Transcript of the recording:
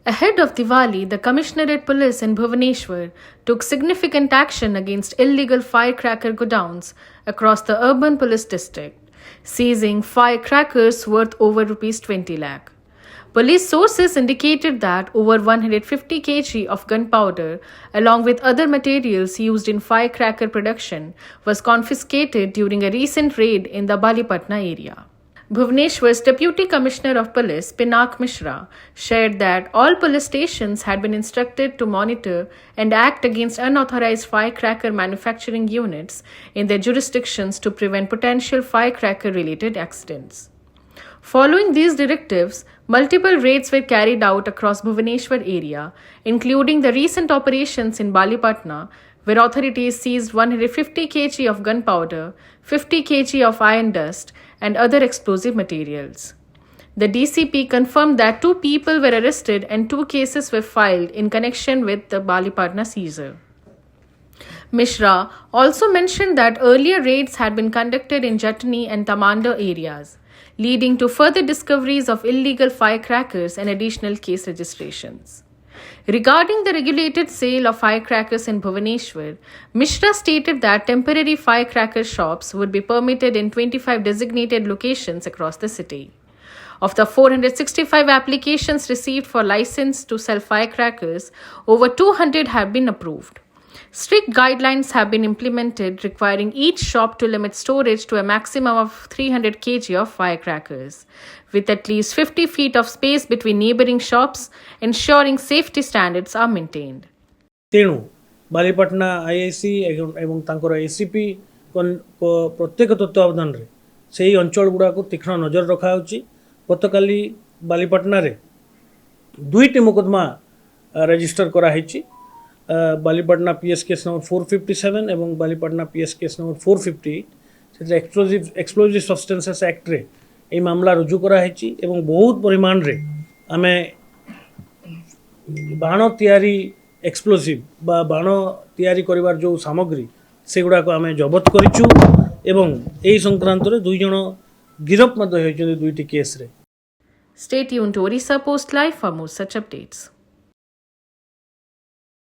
Ahead of Diwali, the Commissionerate Police in Bhubaneswar took significant action against illegal firecracker godowns across the urban police district, seizing firecrackers worth over Rs 20 lakh. Police sources indicated that over 150 kg of gunpowder, along with other materials used in firecracker production, was confiscated during a recent raid in the Balipatna area. Bhubaneswar's Deputy Commissioner of Police, Pinak Mishra, shared that all police stations had been instructed to monitor and act against unauthorized firecracker manufacturing units in their jurisdictions to prevent potential firecracker-related accidents. Following these directives, multiple raids were carried out across Bhubaneswar area, including the recent operations in Balipatna, where authorities seized 150 kg of gunpowder, 50 kg of iron dust, and other explosive materials. The DCP confirmed that 2 people were arrested and 2 cases were filed in connection with the Balipatna seizure. Mishra also mentioned that earlier raids had been conducted in Jatni and Tamanda areas, leading to further discoveries of illegal firecrackers and additional case registrations. Regarding the regulated sale of firecrackers in Bhubaneswar, Mishra stated that temporary firecracker shops would be permitted in 25 designated locations across the city. Of the 465 applications received for license to sell firecrackers, over 200 have been approved. Strict guidelines have been implemented requiring each shop to limit storage to a maximum of 300 kg of firecrackers, with at least 50 feet of space between neighboring shops, ensuring safety standards are maintained. तेणु बालीपाटना IIC एवं तांकर ACP प्रत्येक तत्वावधान रे सेही अंचल गुड़ा को तीक्ष्ण नजर रखा होची। गतकाली बालीपाटना रे 2टी मुकदमा रजिस्टर करा हेची। बालीपाटना पीएस केस नंबर 457 एवं बालीपाटना पीएस केस नंबर 458 से एक्सप्लोजिव सब्सटेंसेस एक्ट रे ए मामला रुजु करा हेची एवं बहुत परिमाण रे आमे बाण तैयारी एक्सप्लोजिव बा बाण तैयारी करिवार जो सामग्री सेगुडा को आमे जबत करिचु एवं एई संक्रांत रे 2 जण गिरफ मध्ये होइछे 2टी केस रे। Stay tuned to Orissapost Live for more such updates.